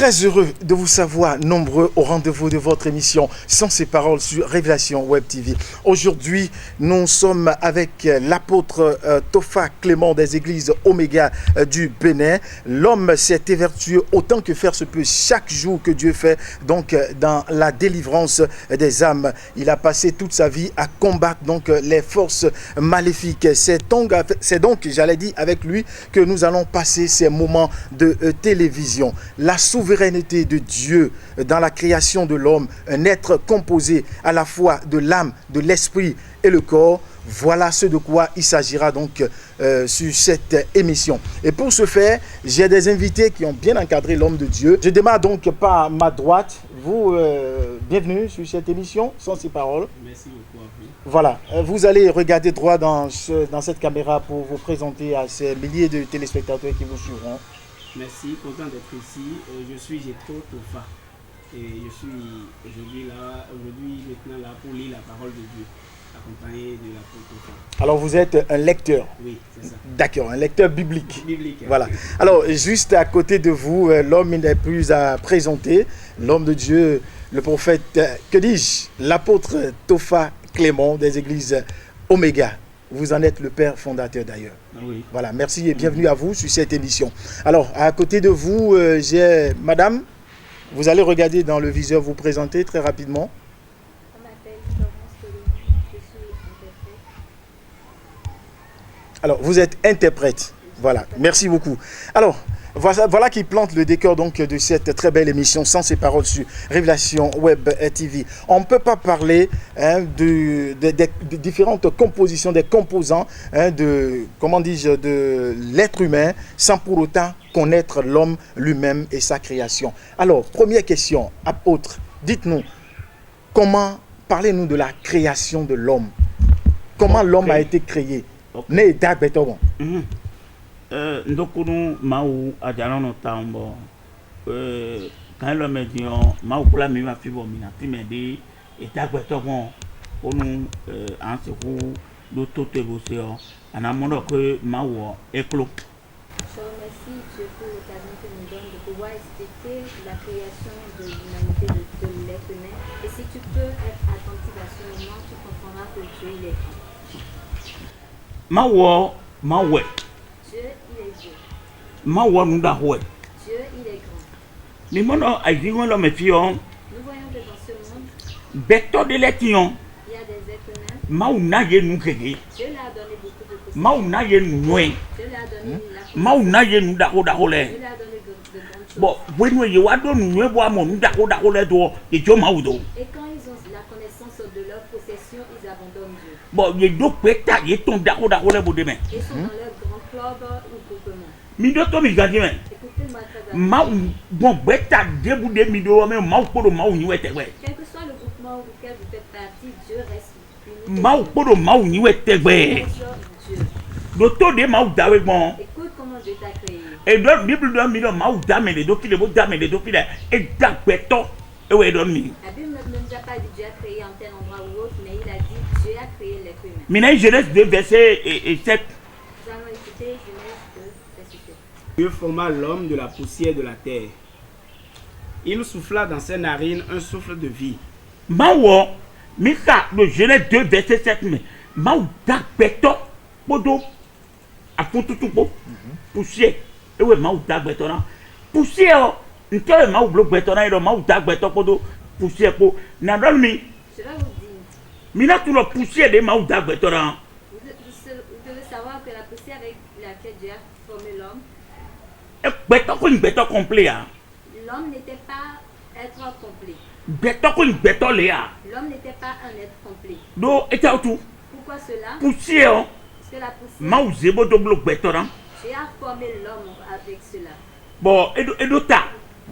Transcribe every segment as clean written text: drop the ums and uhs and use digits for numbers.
Très heureux de vous savoir nombreux au rendez-vous de votre émission Sans ces paroles sur Révélation Web TV. Aujourd'hui, nous sommes avec l'apôtre Tofa Clément des églises Oméga du Bénin. L'homme s'est évertué autant que faire se peut chaque jour que Dieu fait donc dans la délivrance des âmes. Il a passé toute sa vie à combattre donc les forces maléfiques. C'est donc, j'allais dire, avec lui que nous allons passer ces moments de télévision. La souveraineté de Dieu dans la création de l'homme, un être composé à la fois de l'âme, de l'esprit et le corps. Voilà ce de quoi il s'agira donc sur cette émission. Et pour ce faire, j'ai des invités qui ont bien encadré l'homme de Dieu. Je démarre donc par ma droite. Vous, bienvenue sur cette émission, Sans ces paroles. Merci beaucoup à vous. Voilà, vous allez regarder droit dans cette caméra pour vous présenter à ces milliers de téléspectateurs qui vous suivront. Merci, content d'être ici. Je suis Jethro Tofa et je suis aujourd'hui maintenant là pour lire la parole de Dieu, accompagné de l'apôtre Tofa. Alors vous êtes un lecteur. Oui, c'est ça. D'accord, un lecteur biblique. Biblique. Voilà. Alors juste à côté de vous, l'homme n'est plus à présenter, l'homme de Dieu, le prophète, que dis-je, l'apôtre Tofa Clément des églises Oméga. Vous en êtes le père fondateur d'ailleurs. Oui. Voilà, merci et bienvenue à vous sur cette émission. Alors, à côté de vous, j'ai madame. Vous allez regarder dans le viseur, vous présenter très rapidement. Je m'appelle Florence Colombi, je suis interprète. Alors, vous êtes interprète. Voilà, merci beaucoup. Alors, voilà qui plante le décor donc de cette très belle émission Sans ces paroles sur Révélation Web TV. On ne peut pas parler de différentes compositions, des composants de l'être humain sans pour autant connaître l'homme lui-même et sa création. Alors, première question, apôtre, dites-nous, parlez-nous de la création de l'homme. Comment l'homme a été créé? Né d'Agbetogon. Ndokunu mau adjanono tambo quand l'homme dit mau kula mi ma fibo mina timedi etagbeto bon onu anseku do toteboseo anamono que mau éclos. Je remercie Dieu pour l'occasion que nous donne de pouvoir expliquer la création de l'humanité, de l'être humain. Et si tu peux être attentif à ce moment, tu comprendras que Dieu il est grand. Mau Dieu il est Dieu. Mau nunda hoe. Dieu il est grand. Ni mono ajigo lo mefion Nous voyons que dans ce monde, beto de letion il y a des êtres humains. mau na ye nu kege Dieu leur a donné beaucoup de possibilités. mau na ye nu noe Dieu leur a donné la mau na ye nu dako Dieu le leur a donné de grandes choses. bon bueno ye wa do nu noe bo amo nu dako le do e jo mau do Et quand ils ont la connaissance de leur possession, ils abandonnent Dieu. bon ye do peta ye ton dako le bo de me Ils sont dans leur grand club ou groupement. mi do to mi gadi me Écoutez-moi très attentivement. mau bon beta debu de mi do me mau ko do mau ni wete we Quel que soit le groupement auquel vous faites partie, Dieu reste unique. mau ko do mau ni wete we Dieu. do to de mau dawe bon Écoute comment Dieu t'a créé. e do bible do mi do mau da me de do kile bo da me de do kile e da beto e we do mi La Bible ne nous a pas dit Dieu a créé en tel endroit ou autre, mais il a dit Dieu a créé l'être humain. mina Genèse 2 verset et 7 Nous allons écouter Genèse 2, verset 7. Dieu forma l'homme de la poussière de la terre. Il souffla dans ses narines un souffle de vie. Mawo, Mika, le Genèse 2, verset 7, mais Maou da beto, podo, a pontutupo, poussière, et ouais, Maou da beto, poussière, n'était Maou bloc beto, et Maou da beto, podo, poussière, po, n'a pas mis, Je vais vous dire, mina tout le poussière de Maou da beto, vous devez savoir que la poussière avec laquelle Dieu a formé l'homme, et beto, qu'on beto complet, l'homme n'était pas être complet. beto, qu'on beto, léa, L'homme n'était pas un être complet. do, et tout, Pourquoi cela? poussière, Parce que la poussière, Maou zebo do bloc beto, Dieu a formé l'homme avec cela. bon, et do ta,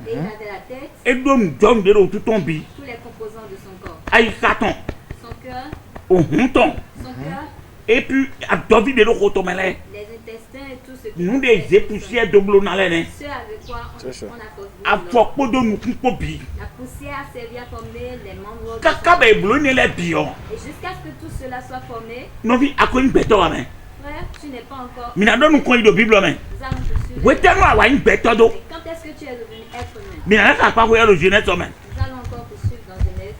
Et il avait la tête, et do m'donne de l'eau tout tombi, tous les composants de son corps. aïe, caton, Son cœur, au honton. son cœur, Et puis, à David de l'Okotomele, les intestins et tout ce qui nous des époussières de blonalene, ce avec quoi C'est ça. on a construit à l'homme. Fokpo de Nukupobi, La poussière a servi à former les membres de Kakabe blonne les bions, Et jusqu'à ce que tout cela soit formé, Novi, à quoi une béton, frère, tu n'es pas encore. Minadon nous croyons de Bible, Nous allons te Oui, t'es noir, ouais, une bête, Et quand est-ce que tu es devenu être humain? mais là, ça pas voir le jeunesse, homme. Nous allons encore poursuivre dans Genèse.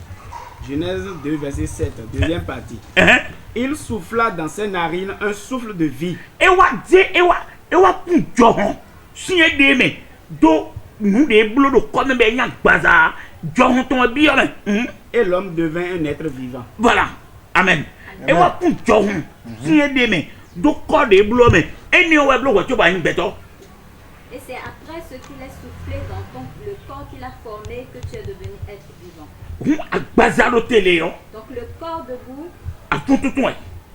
Genèse 2, verset 7, deuxième partie. Hein? Il souffla dans ses narines un souffle de vie. Et wa pour si et mais do nous des blocs de comme ben y a bazar John ton bien Et l'homme devint un être vivant. voilà amen et wa pour si et mais do corps des blocs mais et ni wa bloc tu vas une bête. Et c'est après ce qu'il a soufflé dans le corps qu'il a formé que tu es devenu être vivant. A bazar de télé hein Donc le corps debout, a tout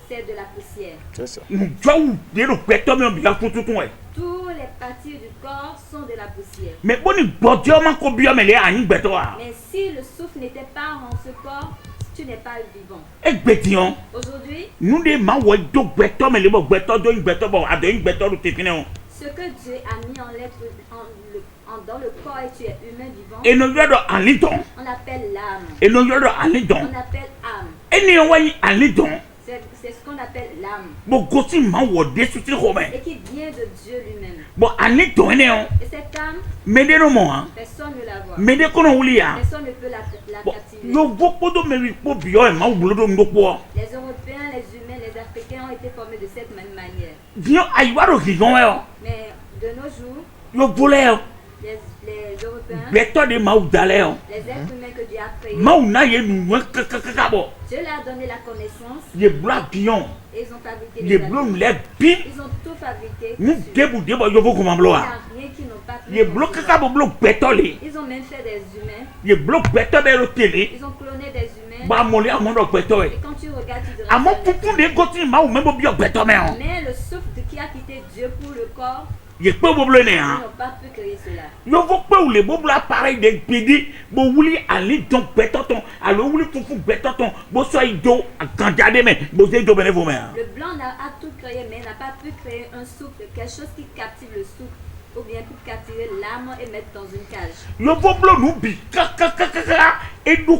c'est de la poussière. C'est ça. nous jou des le bête mais bien tout Toutes les parties du corps sont de la poussière. mais bon ni bodio man ko bien mais les a une bête Mais si le souffle n'était pas en ce corps, tu n'es pas vivant. et bétion Aujourd'hui, nous des ma wa do bête mais les bête do une bête bon a de une bête de téfine ce que Dieu a mis en l'être dans le corps et tu es humain vivant, et nous yo do alidon on appelle l'âme. et nous yo do alidon On appelle âme. et ni wa alidon C'est ce qu'on appelle l'âme. bon gosi ma wo de suti romain Et qui vient de Dieu lui-même. bon alidon ne on Et cette âme, mais de no mo hein personne ne la voit. mais de kono wuli ya Personne ne peut la bon captiver. yo beaucoup de me po bio e ma wo do ndo po Les Européens, les humains, les Africains ont été formés de cette même manière. bien ay waro ki gon e Mais de nos jours, yo bole les Européens, beto de ma wo dale o les êtres humains que Dieu a créés, ma wo na ye nu ka bo Dieu leur a donné la connaissance ye bla bion et ils ont fabriqué ye des blo animaux. le bi Ils ont tout fabriqué. nous dessus. debu de bo yo bo ko ma blo Il n'y a a rien qu'ils n'ont pas pu ye blo concevoir. ka bo blo beto le Ils ont même fait des humains. ye blo beto be ro tele Ils ont cloné des humains. ba mo le amondo beto e Et quand tu regardes, tu diras. amo c'est un pupu être de humain. gosi ma wo me bo bio beto me o Mais le souffle qui a quitté Dieu pour le corps, ye pe bo blo ne ils ha n'ont pas pu créer cela. yo vo pe ou le bo blo appareil de pidi bo wuli ali don beto ton alo wuli fufu beto ton bo so ido akandade me bo se do bene vo me ha Le blanc a tout créé, mais n'a pas pu créer un souffle, quelque chose qui captive le souffle, ou bien pour captiver l'âme et mettre dans une cage. yo vo blo nu bi ka edu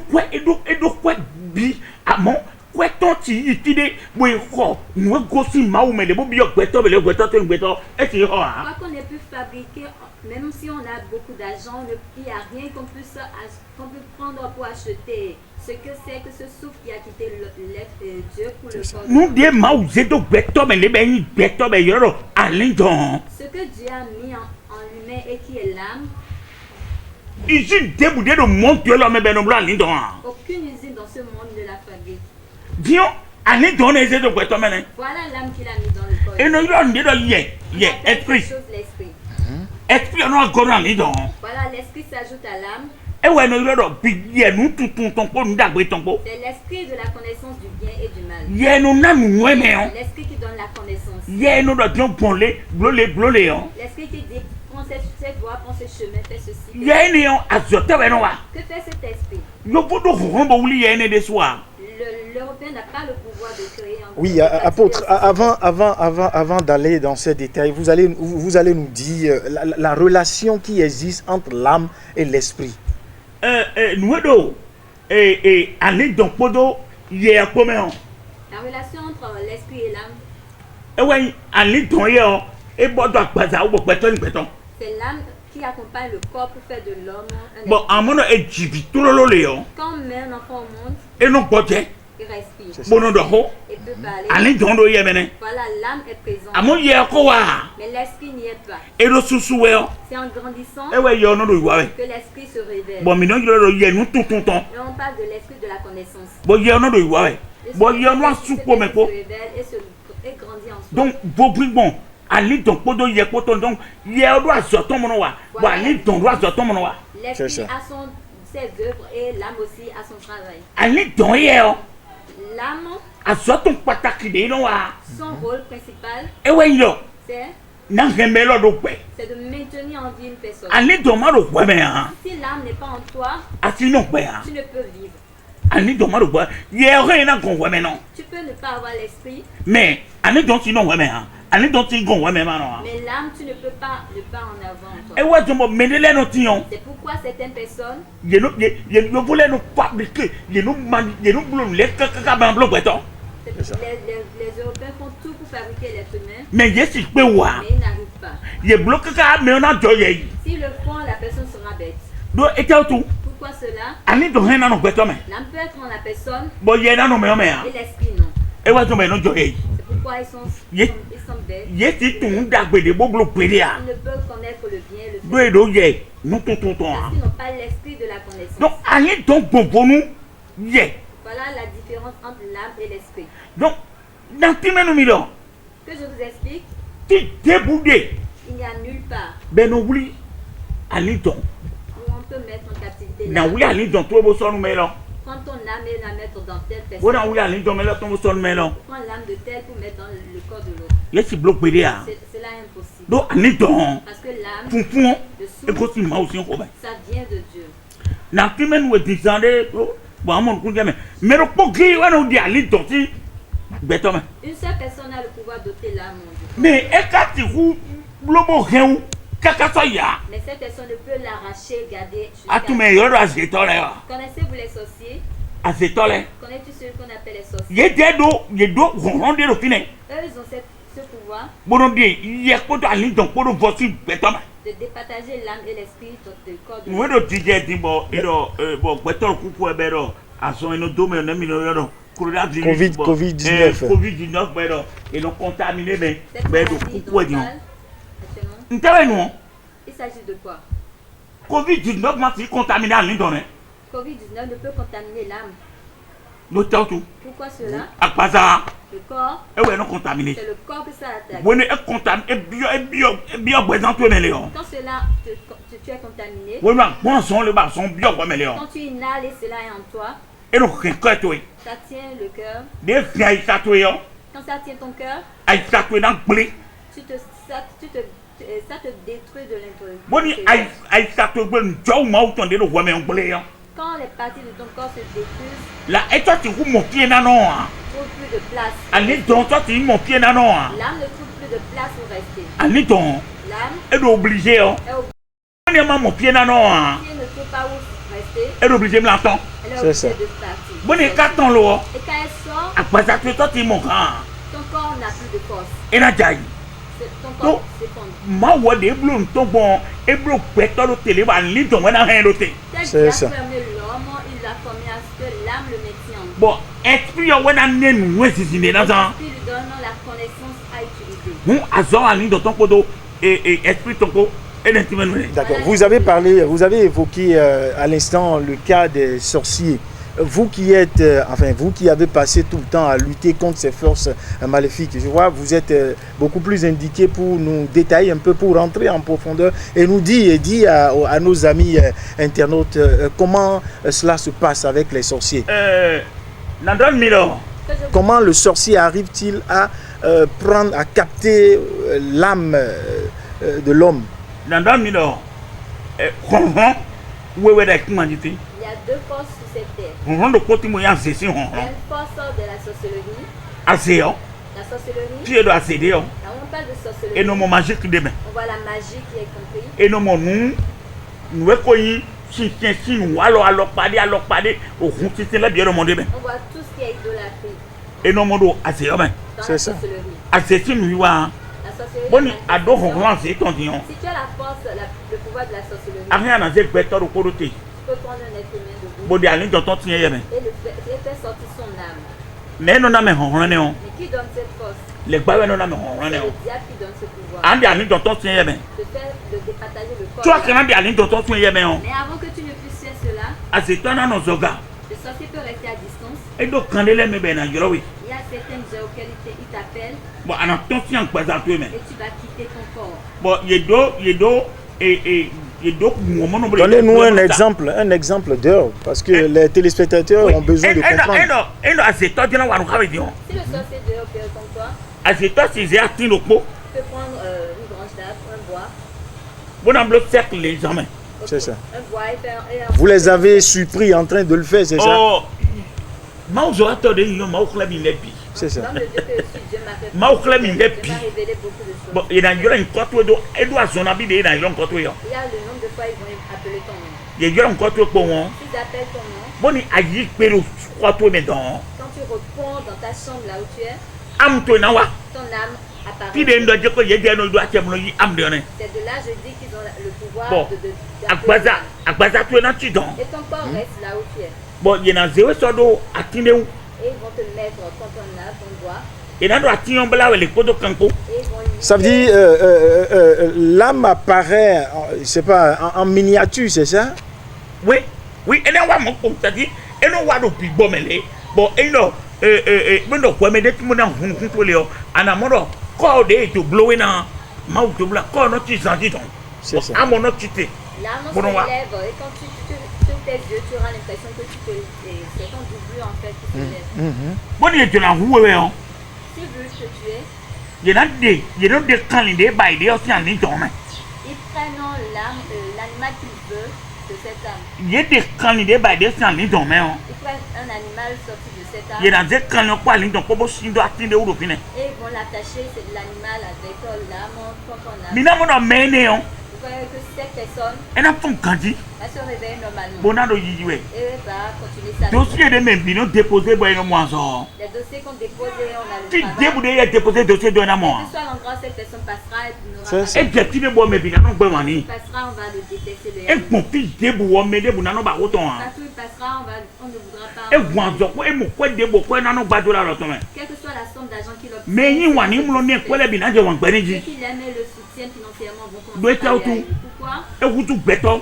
kwe bi amo kwe ton ti itide bo ko nu gosi ma wo me le bo bio beto be le beto ton beto e ti ho ha Quoi qu'on ait pu fabriquer, même si on a beaucoup d'argent, il n'y a rien qu'on peut prendre pour acheter. Ce que c'est que ce souffle qui a quitté Dieu pour le corps. nu de ma wo ze do beto me le be ni beto be yoro ali don Ce que Dieu a mis en l'humain et qui est l'âme, iji debu de do monte lo me be no blo ali don aucune usine dans ce monde ne la fabrique. dio ali don e ze do beto me ne Voilà l'âme qu'il a mis dans le corps. e no yo ndi do ye On appelle cette esprit chose l'esprit. esprit no agoro ali don Voilà, l'esprit s'ajoute à l'âme. e we no yo do bi ye nu tutun ton ko nu dagbe ton ko C'est l'esprit de la connaissance du bien et du mal. ye no na nu we me on L'esprit qui donne la connaissance. ye no do tion bonle blole on L'esprit qui dit, prends cette voie, prends ce chemin, fais ceci. ye ni on azote we no wa Que fait cet esprit? yo bodo rombo wuli ye ne de soir L'Européen n'a pas le pouvoir de créer un Oui, de captiver apôtre, le avant d'aller dans ces détails, vous allez nous dire la relation qui existe entre l'âme et l'esprit. nu do ali don podo ye ko me on La relation entre l'esprit et l'âme, e we ali don ye on e bodo agbaza wo peto ni peto c'est l'âme qui accompagne le corps pour faire de l'homme un bon être. amono e jibi tolo le on Quand on met un enfant au monde, e no boje il respire C'est ça. bono do ho et peut parler. ali don do ye mene Voilà, l'âme est présente. amo ye ko wa Mais l'esprit n'y est pas. e do susu we on C'est en grandissant e we yo no do wa we que l'esprit se révèle. bon mi no yo do ye nu tutun ton Et on parle de l'esprit de la connaissance. bon ye no do wa we bon ye no L'esprit asu ko me ko se révèle et grandit en soi. donc bo bon ali don podo ye ko ton donc ye do azoton mo no wa bo ali don do azoton mo no wa L'esprit C'est ça. a ses œuvres et l'âme aussi a son travail. ali don ye on L'âme, azoton pataki de no wa son rôle principal, e we yo c'est na heme lo do pe de maintenir en vie une personne. ali don ma do we me ha Si l'âme n'est pas en toi, ati no pe ha tu ne peux vivre. ali don ma do we ye re na kon we me no Tu peux ne pas avoir l'esprit, mais ali don ti no we me ha ali don ti gon we me ma no ha mais l'âme, tu ne peux pas ne pas en avoir en e toi. we jombo menele no ti on C'est pourquoi certaines personnes, ye yo voulez nous fabriquer ye nous blou le ka ban blo beto les Européens font tout pour fabriquer l'être humain, mais ye si pe wa mais ils n'arrivent pas. ye bloqué ka me ona do ye S'ils le font, la personne sera bête. do eta tu Pourquoi cela? ani do hen na no gbeto me L'âme peut être en la personne bo ye na no me o me ya et l'esprit non. e wa to me no do ye C'est pourquoi ils Ye- sont bêtes. ye ti tu dagbe de bo blo pere ya Ils ne peuvent connaître le bien et le do mal. e do ye no to Parce qu'ils n'ont pas l'esprit de la connaissance. donc ani do bonbonu ye Voilà la différence entre l'âme et l'esprit. donc dans ti menu mi do Que je vous explique, ti débouder il n'y a nulle part ben no wuli ani do où on peut mettre en captivité na l'âme. wuli ani do to bo so nu me lo Prends ton âme et la mettre dans telle wo na personne. wuli ani do me lo to bo so nu me lo Prends l'âme de tel pour mettre dans le corps de l'autre. ye ti blo pere ya Cela est impossible. do ani do Parce que l'âme, funfun le e ko souffle, si ma o si ko ba ça vient de Dieu. na ti menu we disande bo amon ku jame me ro po gi wa no di ali do ti gbeto me Une seule personne a le pouvoir d'ôter l'âme, mon Dieu. mais e ka ti hu lobo hen kaka so ya Mais cette personne ne peut l'arracher, garder. atume yo do azetole ya Connaissez-vous les sorciers? azetole Connais-tu ceux qu'on appelle les sorciers? ye do ron de do fine Eux, ils ont ce pouvoir bono di ye ko do ali do ko do vosi gbeto me de départager l'âme et l'esprit du corps de we do ti je ti bo bo gbeto ku ku e be do aso ino do me na mi no yo do Covid-19. Covid-19 bedo et non contaminé mais Cette bedo maladie ku dont on di parle actuellement, ntebe no il s'agit de quoi? Covid-19 ma si contaminé ali do me Covid-19 ne peut contaminer l'âme. no tautu Pourquoi cela? akpaza Le corps, e we no contaminé c'est le corps que ça attaque. when e contaminé e bio gbedan to me le o Quand cela, tu es contaminé, when wa bon son le ba son bio gbe me le o quand tu inhales et cela est en toi, e no ke ko to e ça tient le cœur. de fia isa to yo Quand ça tient ton cœur, ai sa to na gble ça te détruit de boni l'intérieur. ai sa to gbe njo ma o ton de no wo me gble yo Quand les parties de ton corps se détruisent, la e to ti hu mo tie na no a il ne trouve plus de place. ani do to ti mo tie na no a L'âme ne trouve plus de place où rester. ani do L'âme e do obligé o est obligée, oni ma mo tie na no a ne trouve pas où rester. e do obligé me la ton Elle est C'est obligée ça. de partir. boni ka ton lo Et quand elle sort, akpaza to ti mo kan ton corps n'a plus de force. e na jai Ton corps s'effondre. ma wo de blo nto bon e blo peto lo tele ba ni do na hen lo te Tel C'est qu'il a ça. fermé l'homme, il l'a formé à ce que l'âme le maintient en vie. bon esprit yo wena nenu we sisi na za Puis lui donne la connaissance à utiliser. hu azo ani do ton kodo e esprit ton ko e na ti menu D'accord. Vous avez évoqué à l'instant le cas des sorciers. Vous qui êtes, vous qui avez passé tout le temps à lutter contre ces forces maléfiques, je vois, vous êtes beaucoup plus indiqué pour nous détailler un peu, pour rentrer en profondeur et nous dire à nos amis internautes comment cela se passe avec les sorciers. na don mi lo Que je vous Comment le sorcier arrive-t-il à à capter l'âme de l'homme? na don mi lo ronron wewe da kuma jiti Il y a deux forces sur cette terre. ronron do koti mo ya sesi Il y a ronron une force de la sorcellerie. ase yo La sorcellerie, ti e do ase de yo là où on parle de e sorcellerie, no mo magique de me on voit la magie qui est comprise. e no mo nu we ko yin si nu alo pade o hun ti se la bi e no mo de me On voit tout ce qui est idolâtrie e no mo do ase yo me dans C'est la ça. sorcellerie. ase ti nu wa La sorcellerie, boni la ado manifestation. ronron ase ton dion Si tu as la force, le pouvoir de la sorcellerie, rien na ze gbeto do kodo te tu peux prendre un être humain de vous bo de ani do ton ti ye me et faire sortir son âme. ne no na me ronron ne o Mais qui donne cette force? le gba we no na me ronron C'est ne le o diable qui donne ce pouvoir. andi ani do ton ti ye me De départager le corps. tu as kana di ani do ton ti ye me o Mais avant que tu ne puisses faire cela, ase to na no zoga le sorcier peut rester à distance. e do kandele me be na joro wi Il y a certaines heures auxquelles il t'appelle bon ana ton ti an gbaza to me et tu vas quitter ton corps. bon ye do ye do mo mo no bo Donnez-nous un exemple d'heure, parce que les téléspectateurs ont besoin de comprendre. eno ase to dina wa no ka be dion Si le sorcier dehors opère comme toi, ase to si ze atin do po tu peux prendre une branche d'arbre, un bois. bon en bloc cercle les jamais Ok. C'est ça. Un bois et faire. Vous les avez surpris en train de le faire, c'est ça? oh ma zo ato de yo ma o kla bi lebi C'est ça. L'homme de Dieu que je suis, Dieu m'a fait. Ma o kla mi Dieu lebi m'a révélé beaucoup de choses. bon ye na jora en koto do e do azona bi de na yo koto yo Il y a le nombre de fois ils vont appeler ton nom. ye jora koto po won S'ils appellent ton nom, boni ayi pero koto me don quand tu réponds dans ta chambre là où tu es, am to na wa ton âme apparaître. Qui est de que j'ai no doit te mon yi am de ne. C'est de là je dis qu'ils ont le pouvoir Bon. d'appeler. Agbaza tu na ti don. Et ton corps reste là où tu es. Bon, il na zewe so do atinde wu. Et ils vont te mettre quand on a ton doigt. Et na do atiyon bla we le kodo kanko. Et ils vont limiter. Ça veut dire l'âme apparaît, je sais pas, en miniature, c'est ça? Oui, oui, et là, mon compte, c'est-à-dire, et non, on va puis bon, mais bon, et non, bon, quoi, mais dès que mon enfant, on peut aller, en amont, quand on est to blower dans, ma ou to blower, quand on est senti donc, C'est ça. à mon autre cité. L'âme se Bon, on va. lève et quand tu sur tes yeux, tu auras l'impression que tu peux. C'est ton double en fait qui se lève. Bon, il est dans vous, hein. S'ils veulent te tuer, Il y a des candidats, bah, il est aussi en ligne, mais ils prennent l'âme, l'animal qu'ils veulent de cette âme. il y a des candidats, bah, il est aussi en ligne, mais Ils prennent un animal sorti de cette âme il y a des candidats, quoi, ligne, donc, comme si on doit atteindre ou le final. et ils vont l'attacher, c'est de l'animal avec l'âme quand on a. Mais là, mon mené, hein, Vous voyez que cette personne, elle a son candidat, elle se réveille normalement. bon, on a dit, ouais. Et elle va continuer sa vie. Dossier de même, ils ont déposé, bah, ils ont moins ça. Les dossiers qu'on dépose, on a le Si travail. vous avez déposé dossier d'un amour. Quel que soit l'endroit, cette personne passera et n'aura Ça, pas c'est- Et j'ai tiré bon, mais bien, non, bon, mani. passera, on va le détecter le Et héros. mon fils debout, mais debout, non, pas autant. Partout il passera, on ne voudra Et pas. vous en avez, et mon quoi debout, quoi, non, pas de la route. Quelle que soit la somme d'argent qu'il obtient. Mais il y a un monde, quoi, les binages, on va Ceux dire. qui l'aiment et le soutiennent financièrement vont Doit commencer à être aller à autour. lui. Pourquoi? Et vous tout béton.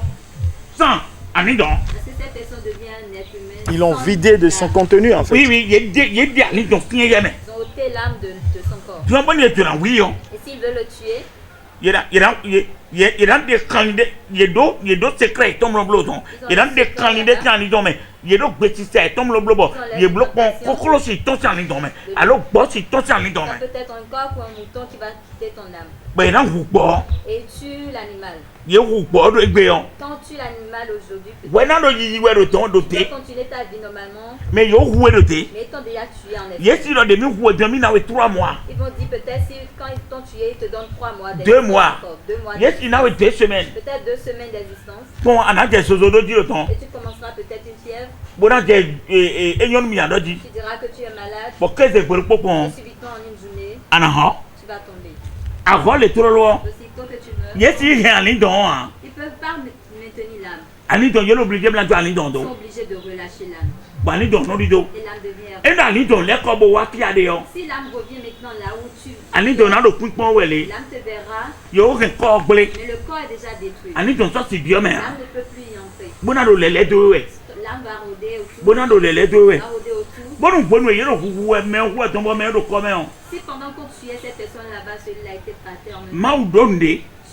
Sans, en dedans. Parce que cette personne devient un être humain. Ils l'ont sans vidé de son âme. contenu, en fait. Oui, oui, il y a des années, donc, il y a jamais. Ils ont ôté l'âme de son corps. Tu vas pas dire, tu l'as, oui, hein. Et s'ils veulent le tuer, Il y a des candidats, il y a d'autres secrets, tombent le bleu. Il y a des candidats qui en disent, mais il y a d'autres bêtises, tombent le bleu. Il y a des blocs, on si tous en disant, mais alors, boss, si tous en disant, tu as mais peut-être un coq ou un mouton qui va quitter ton âme. ben, non, vous pas. Et tue l'animal. Il y a vous pas de béon. Quand tu l'animal aujourd'hui, peut-être Ouais, non, il y a le temps de tu thé. peux continuer ta vie normalement, Mais il y a où le thé. mais étant déjà tué en Il y a espèces. si le demi, vous avez mis 3 mois. Ils vont dire peut-être si quand ils t'ont tué, ils te donnent 3 mois 2 mois. encore, 2 mois Il y a si vous 2 semaines. peut-être 2 semaines d'existence. Bon, on a des choses de dire le temps. Et tu commenceras peut-être une fièvre. Bon, on a des ayons mis à dire. Tu diras que tu es malade. Pour que c'est pour le popon. Et subitement en une journée, Anaha. tu vas tomber. Avant le tour loin. Aussitôt que tu meurs, Il y a si il y a un ligne dans. ils ne peuvent pas maintenir l'âme. Un ligne dans, il y a l'obligé de la faire un ligne dans. Ils sont obligés de relâcher l'âme. Bon, un ligne dans, non, du dos. Et l'âme devient. Et dans un ligne dans, les corbeaux, what il y a des gens. Si l'âme revient maintenant là où tu Un ligne dans, on a le point pour où elle est. l'âme te verra, Il y a aucun corps blé. mais le corps est déjà détruit. Un ligne dans, ça c'est Dieu, mais. L'âme ne peut plus y entrer. Bon, on a le lait de ouais. L'âme va rôder autour. Bon, on a le lait de ouais. Va rôder autour. Bon, nous pouvons y aller, vous, mais on voit tomber, mais on comment. Si pendant qu'on tuait cette personne là-bas, celui-là a été frappé en même temps, Mau donne. tu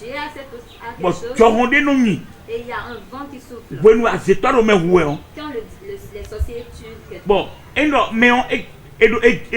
es à quelque Bon, chose tu as rendu nous ni. et il y a un vent qui souffle. Bon, c'est toi le même ouais. Quand les sorciers tuent quelqu'un, Bon, et non, mais on est. Et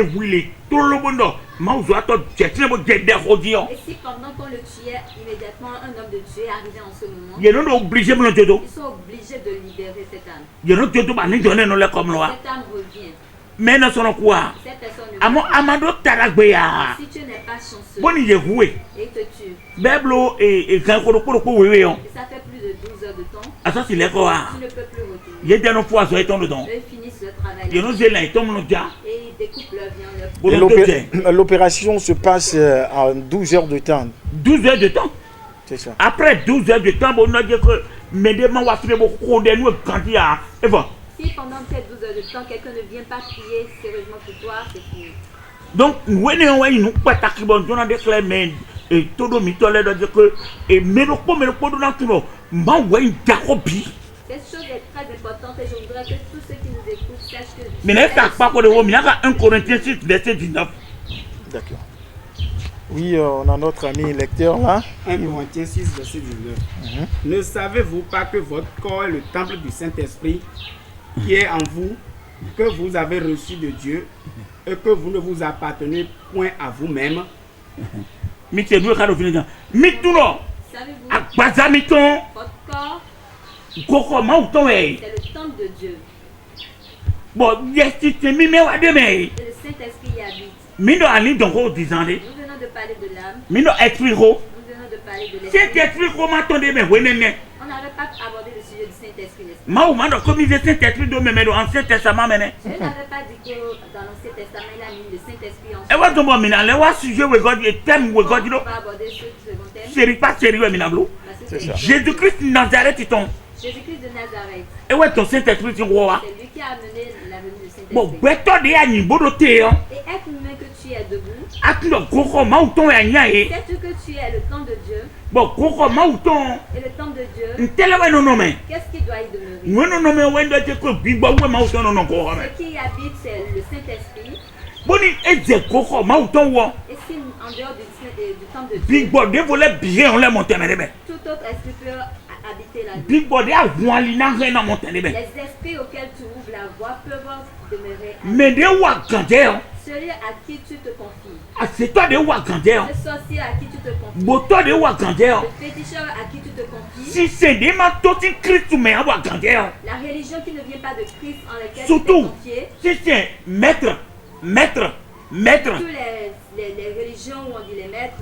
vous, tout le monde, Mau doit te jeter le jet de rodion. et si pendant qu'on le tuait, immédiatement un homme de Dieu est arrivé en ce moment, Il y a un obligé de le dire. ils sont obligés de libérer cette âme. Il y a un autre qui va nous donner le comme loi. Cette âme revient. Mais non, c'est quoi? Cette personne ne Amado Taragbeya. Si tu n'es pas chanceux Bon, il est voué. et il te tue, Beblo et quand on peut oui, oui. et ça fait plus de 12 heures de temps, Ah, ça, c'est les quoi? tu ne peux plus retourner. Il y a des fois, ça est tombé dedans. Eux finissent le travail Il y a nos élèves, ils tombent dans déjà. et ils découpent leur viande, leur Pour Et le deuxième. l'opération se passe en 12 heures de temps. 12 heures de temps. C'est ça. Après 12 heures de temps, on a dit que mes démons vont faire beaucoup de nous quand il y a. Et bon. Si pendant ces 12 heures de temps, quelqu'un ne vient pas prier sérieusement pour toi, c'est fini. Donc, nous pas taquer bon, on a déclaré, mais tout le mythe, on a dit que, et mais le pot, dans tout le monde, une jacobi. Cette chose est très importante et je voudrais que tous ceux qui nous écoutent sachent que. Mais n'est pas quoi de vous, mais il y a 1 Corinthiens 6, verset 19. D'accord. Oui, on a notre ami lecteur là. 1 Corinthiens 6, verset 19. Ne savez-vous pas que votre corps est le temple du Saint-Esprit qui est en vous, que vous avez reçu de Dieu et que vous ne vous appartenez point à vous-même? Mité deux cadeaux finis. Mituno, Savez-vous, à Baza Miton, votre corps, Coco Mauton, c'est le temple de Dieu. bon, yes, c'est mimé à demain. Et le Saint-Esprit y habite. Mino Ali donc au 10 ans. Nous venons de parler de l'âme, Mino esprit ro. nous venons de parler de C'est l'esprit. esprit comment attendez mais oui, On n'avait pas abordé le sujet du Saint-Esprit, n'est-ce pas? Maou mando comme il est Saint-Esprit de même dans l'Ancien Testament mené. Je n'avais pas dit que dans l'Ancien Testament, il a mis le Saint-Esprit en Et what do mina le wa sujet we God et thème we God On do. va aborder ce second thème. Série pas série we mina blo. Parce que C'est ça. Jésus-Christ Nazareth ton. Jésus-Christ de Nazareth, Et ouais ton Saint-Esprit tu vois. c'est lui qui a amené la venue du Bon Saint-Esprit. beto de ya nyimbo do te yo. Et être humain que tu es debout, Atno koko maou ton ya nya e. sais-tu que tu es le temps de Dieu? Bon koko maou ton. Et le temps de Dieu, Ntele we no no me. qu'est-ce qui doit y demeurer? We no no me we ndo te ko bigbo we maou ton no ko me. Ce qui y habite, c'est le Saint-Esprit. Boni eze koko maou ton wo. Et si en dehors du temps de Dieu, Bigbo de voler bien on le monter me be. tout autre esprit peut habiter la vie. Bigbo de avon ali na re na monter be. Les esprits auxquels tu ouvres la voie peuvent demeurer à Me de wa gande yo. celui à qui tu te confies, A c'est toi de wa gande yo. le sorcier à qui tu te confies, Boto de wa gande yo. le féticheur à qui tu te confies, Si c'est des matoti Christ me wa gande yo. la religion qui ne vient pas de Christ en laquelle Surtout, tu t'es confié, si c'est maître. toutes les religions où on dit les maîtres,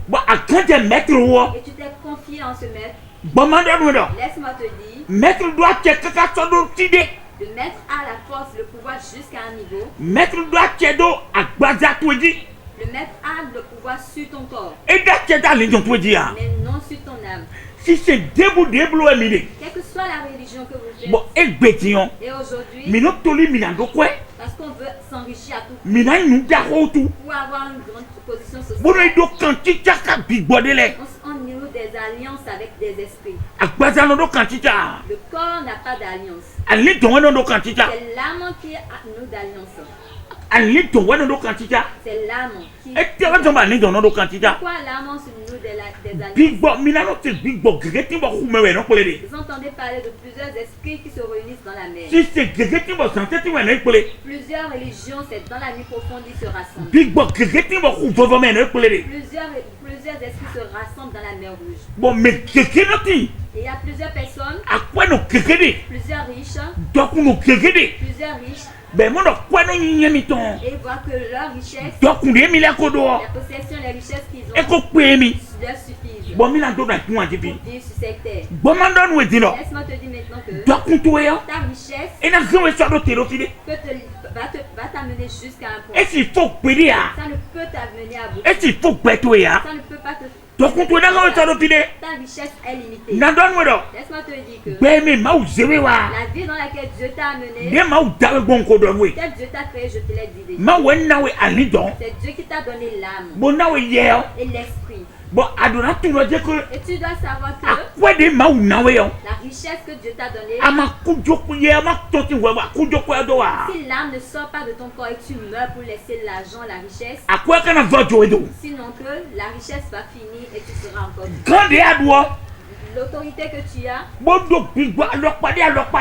Bon, à quand des maîtres wo. et tu t'es confié en ce maître, Bon mando no do. laisse-moi te dire, Maître doit checker ka so do tide. de mettre à la force le pouvoir jusqu'à un niveau, Maître doit chedo agbaza toji. le mettre à le pouvoir sur ton corps, Et da cheda le jon toji a. mais non sur ton âme. Si c'est déblo emide. Quelle que soit la religion que vous faites, Bon, egbetiyon. et aujourd'hui, Mino toli mina do kwe. parce qu'on veut s'enrichir à tout prix, Mina nu da ho tu. pour avoir une grande position Bono sociale, do kanti chaka bigbo de le. on noue des alliances avec des esprits. Agbaza no do kanti cha. Le corps n'a pas d'alliance. Ali don no do kanti cha. C'est l'âme qui noue d'alliance. Ali don no do kanti cha. C'est l'âme qui... E te wa jomba ni don no do kanti cha. Pourquoi l'âme se noue des alliances? Bigbo mina no te bigbo greti bo kumewe no kole de. Vous entendez parler de plusieurs esprits qui se réunissent dans la mer. Si c'est greti bo santé ti we no kole. Plusieurs religions, c'est dans la nuit profonde, ils se rassemblent. Bigbo greti bo ku vovo me no kole de. Plusieurs esprits se rassemblent dans la mer Rouge. Bon, mais keke no ti. Et il y a plusieurs personnes, Akwa no keke de. plusieurs riches, Doku no keke de. plusieurs riches, Ben mo no kwa no nyemi ton. et ils voient que leur richesse, Doku de mi la kodo. la possession, les richesses qu'ils E ont, ko pe mi. leur suffisent Bon mi la do na tuwa jipi. pour vivre sur cette terre. Bon man don we dino. Laisse-moi te dire maintenant que Doku to yo. ta richesse E na gwe so do te do ti de. va t'amener jusqu'à un point. E si fo pe de ya. Ça ne peut t'amener à bout. E si fo pe to ya. Ça ne peut pas te... Doku to na gwe so do ti de. Ta richesse est limitée. Na don we do. Laisse-moi te dire que Be mi ma u zewe wa. la vie dans laquelle Dieu t'a amené, De ma u dawe gon ko do we. tel Dieu t'a créé, je te l'ai dit déjà. Ma we na we ali don. C'est Dieu qui t'a donné l'âme Bon na we ye yo. et l'esprit. Bon adona tu no je ko. Et tu dois savoir que Akwa de ma u na we yo. la richesse que Dieu t'a donnée, Ama kujoku ye ama toti we wa kujoku do wa. si l'âme ne sort pas de ton corps et que tu meurs pour laisser l'argent, la richesse, Akwa kana vojo we do. sinon que la richesse va finir et tu seras encore vivant. Quand de adwo. L'autorité que tu as, Bon do bigbo alokpade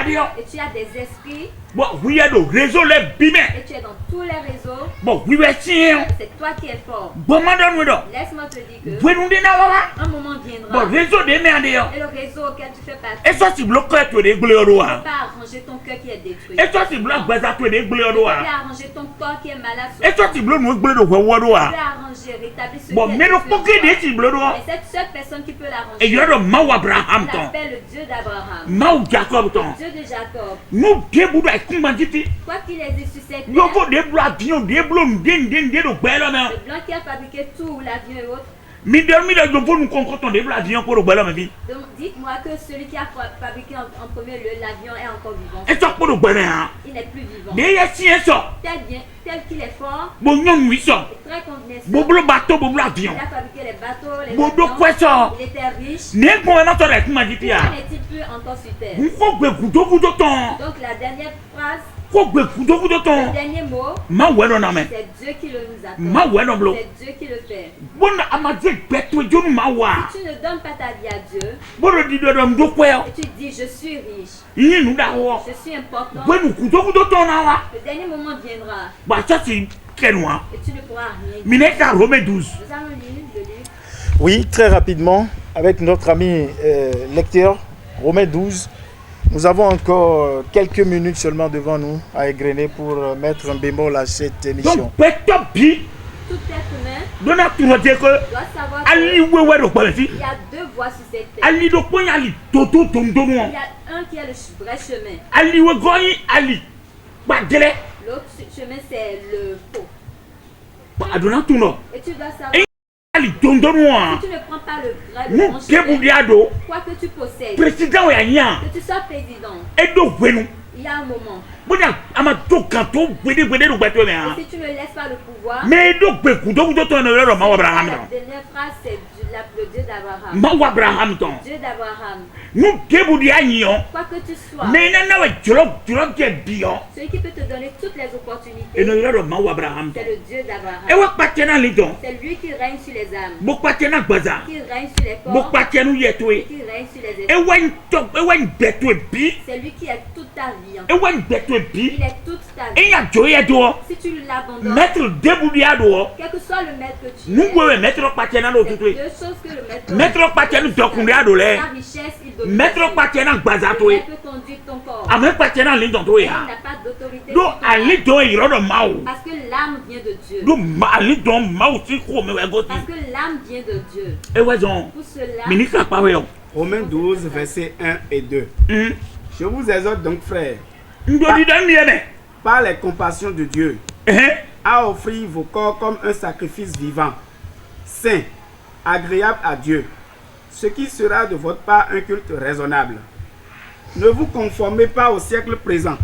yo. et tu as des esprits, Bon oui do réseau le bime. et tu es dans tous les réseaux, Bon oui we sien. c'est toi qui es fort. Bon madon we do. Laisse-moi te dire que Bueno de na wa. un moment Bon viendra réseau de me ande yo. et le réseau auquel tu fais partie E so si bloque to de gble do ne wa. peut pas arranger ton cœur qui est détruit. E so si bloque gbaza to de gble do Ne wa. peut arranger ton corps qui est malade. E so si bloque no gble do wo do Ne wa. peut arranger, rétablir ce Bon qui est me no détruit en poke de toi. si bloque do. Mais cette seule personne qui peut E l'arranger, yo do ma Abraham il ton. appelle le Dieu d'Abraham, Ma Jacob ton. Dieu de Jacob. No de budu ai kun banditi. Quoi qu'il ait dit sur cette Yo terre, fo de blo avion de blo de do gbelo me. le blanc qui a fabriqué tout, l'avion et autres, Mi de yo fo nu kon ton de blo avion ko do gbelo me bi. donc dites-moi que celui qui a fabriqué en premier lieu l'avion est encore vivant. E so ko do gbelo ha. Il n'est plus vivant. De ye sien so. Tel qu'il est fort, Bo nyon wi so. et très convenable. Bo blo bateau bo blo avion. Il a fabriqué les bateaux, les Bo do avions. kwe so. Il était riche. Ne kon ma to de kun banditi Pourquoi ya. n'est-il plus encore sur terre? Un ko gbe kudo ton. Donc la dernière phrase, Ko gbe kudo le ton. dernier mot, Ma we no na me. c'est Dieu qui le nous Ma accorde. we no blo. C'est Dieu qui le fait. Bon amaje beto jonu ma wa. Si tu ne donnes pas ta vie à Dieu Bon di do do kwe. et tu dis je suis riche, Yi nu da wo. je suis important, Bon kudo ton na wa. le dernier moment viendra Ba ça c'est kenwa. et tu ne pourras rien dire. Mineka Rome 12. Nous allons lire le livre. Oui, très rapidement, avec notre ami lecteur, Romains 12, nous avons encore quelques minutes seulement devant nous à égrener pour mettre un bémol à cette émission. Donc beto bi Tout être humain Donna tu vas dire que dois savoir Ali qu'il wewe do kwa si. y a deux voies sur cette terre. Ali do kwa ali toto tondo Il no. y a un qui est le vrai chemin. Ali we goyi Ali. Ba gele. L'autre chemin, c'est le faux. Ba adona tu no. Et tu dois savoir, Et Ali tondo no. si tu ne prends pas le vrai, le Mu bon kebu chemin, diado. quoi que tu possèdes, Président ya nya. que tu sois président, E do gwenu. il y a un moment. Bonya ama to kanto gwede do gbeto me Et ha. si tu ne laisses pas le pouvoir, Mais do gbeku do to no lo ma Abraham la ton. dernière phrase, c'est le Dieu d'Abraham. Ma Abraham ton. Dieu d'Abraham. Mu kebu dia nyon. Quoi que tu sois, Mais na we jolo ke bion. celui qui peut te donner toutes les opportunités, E no lo ma Abraham ton. c'est le Dieu E d'Abraham. wa patena li ton. C'est lui qui règne sur les âmes, Bo patena gbaza. qui règne sur les Bo corps, patenu yetwe. qui règne sur les E esprits. wa beto bi. C'est lui qui est toute ta vie. E wa beto bi. Il est toute ta E vie. ya joye do. Si tu l'abandonnes, Maître debu dia do. quel que soit le maître que tu Nu es, gwe maître patena do c'est tutwe. deux choses que le maître Maître patenu dokunde adole. ta richesse, il domine. Maître patena gbaza Le to e. maître peut conduire ton corps. Ame patena li don to Il ya. n'a pas d'autorité Do sur ton ali âme. do iro do mawo. Parce que l'âme vient de Dieu. Do ali do mawo si ko me we goti. Parce que l'âme vient de Dieu. E we zon. Pour cela, Ministre pa we yo. Romains 12, versets 1 et 2. Je vous exhorte donc, frères, Ndo di dan yeme. par les compassions de Dieu, à offrir vos corps comme un sacrifice vivant, saint, agréable à Dieu, ce qui sera de votre part un culte raisonnable. Ne vous conformez pas au siècle présent,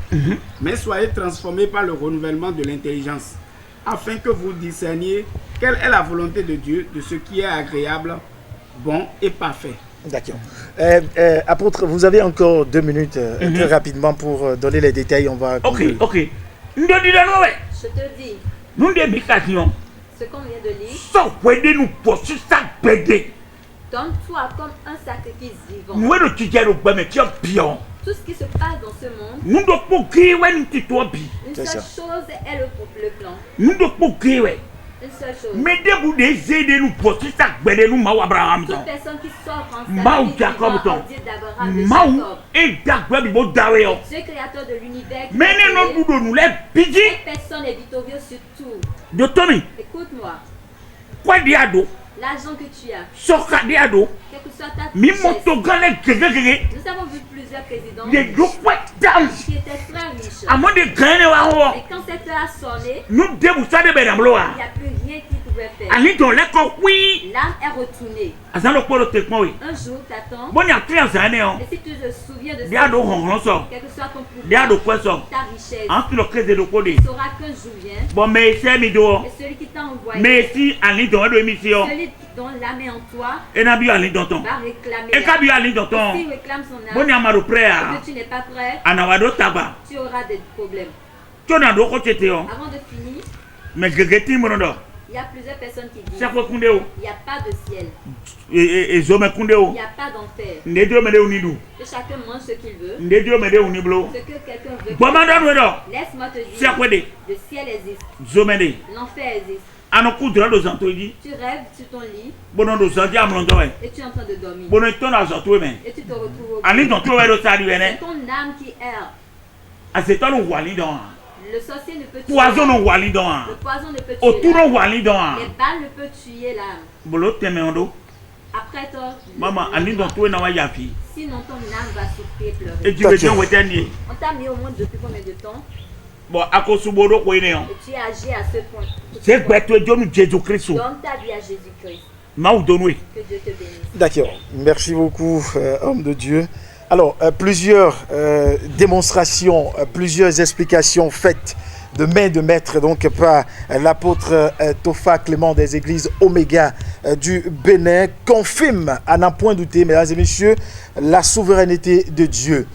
mais soyez transformés par le renouvellement de l'intelligence, afin que vous discerniez quelle est la volonté de Dieu, de ce qui est agréable, bon et parfait. D'accord. Apôtre, vous avez encore 2 minutes très rapidement pour donner les détails. On va. Ok. Ndo di dan we. je te dis, Nu de bi kation. ce qu'on vient de lire, So wede nu posi sa gbede. donne-toi comme un sacrifice vivant. Nu we do tijero gbe me ti bion. Tout ce qui se passe dans ce monde, Nu do po gri we nu ti to bi. une C'est seule ça. chose est le plan. Nu do po gri we. Une seule chose. Me de bu de zede nu posi sa gbede nu ma Abraham ton. Toute personne qui s'offre en Mao sacrifice Jacob vivant ton. au Dieu d'Abraham, de Mau Jacob, e dagbe bi bo dawe yo. Dieu créateur de l'univers, qui Me a ne no créé, bu do nu le biji. cette personne est victorieuse sur tout. Do tomi. Écoute-moi, Kwa di ado. l'argent que tu as, Soka di ado. quelle que soit ta Mi richesse. moto gale gege. Nous avons vu plusieurs présidents De do kwa dam. qui étaient très riches. Amo de gane wa ho. Et quand cette heure a sonné, Nu de bu sa de be na mlo il a. n'y a plus rien qu'ils pouvaient faire. Ani don le ko wi. L'âme est retournée. Azan lo polo te kon we. Un jour, t'attends. Boni a tri azane o. Et si tu te souviens de Di ado ça, honron so. quel que soit ton Di ado pouvoir, kwa so. ta richesse, An ki lo kreze do ko de. tu sauras qu'un jour vient. Bon me se mi do. Et celui qui t'a envoyé, Me si ani don do emission. celui dont l'âme est en toi, E na bi ani don ton. va réclamer. E ka bi ani don S'il ton. réclame son âme Boni amaro pre et a. que tu n'es pas prêt, Anawado tagba. tu auras des problèmes. Tona do ko tete o. Avant de finir, Me gege ti mo do. il y a plusieurs personnes qui disent Sako kunde o. il n'y a pas de ciel, E zo me kunde il o. n'y a pas d'enfer. Nde dio me de unidu. Que chacun mange ce qu'il veut, Nde dio me de uniblo. ce que quelqu'un veut. Boma do do. Laisse-moi te dire, Sako de. le ciel existe, Zo me de. l'enfer existe. Ano kudra do zanto yi. Tu rêves sur ton lit Bono do zanti amlondo e. et tu es en train de dormir. Bono tona zanto me. Et tu te retrouves au Ani don to we do sari we C'est ne. ton âme qui erre. Aseto no wali don. Le sorcier ne peut tuer. Poison no wali don. Le poison ne peut tuer. Otu no l'âme. wali don. Les balles ne peuvent tuer l'âme. Bolo teme ondo. Après toi, Mama ani don to na wa yafi. sinon ton âme va souffrir et E pleurer. ji be don wetani. On t'a mis au monde depuis combien de temps Bon akosubo do ko ine o. et tu es âgé à ce point. Se gbeto jonu Jésus Christ. Donne ta vie à Jésus-Christ. Ma ou donwe. Que Dieu te bénisse. D'accord. Merci beaucoup, homme de Dieu. Alors, plusieurs démonstrations, plusieurs explications faites de main de maître donc par l'apôtre Tofa Clément des églises Oméga du Bénin confirment à n'en point douter, mesdames et messieurs, la souveraineté de Dieu.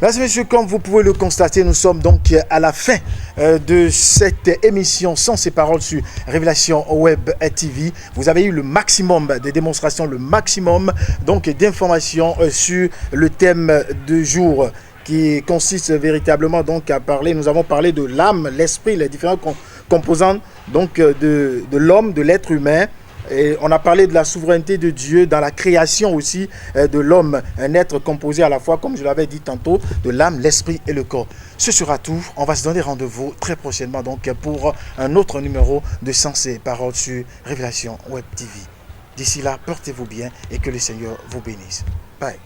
Mesdames et messieurs, comme vous pouvez le constater, nous sommes donc à la fin de cette émission Sans ces paroles sur Révélation Web TV. Vous avez eu le maximum de démonstrations, le maximum donc d'informations sur le thème du jour qui consiste véritablement donc à parler. Nous avons parlé de l'âme, l'esprit, les différentes composantes donc de l'homme, de l'être humain. Et on a parlé de la souveraineté de Dieu dans la création aussi de l'homme, un être composé à la fois, comme je l'avais dit tantôt, de l'âme, l'esprit et le corps. Ce sera tout. On va se donner rendez-vous très prochainement donc pour un autre numéro de Sens et Paroles sur Révélation Web TV. D'ici là, portez-vous bien et que le Seigneur vous bénisse. Bye.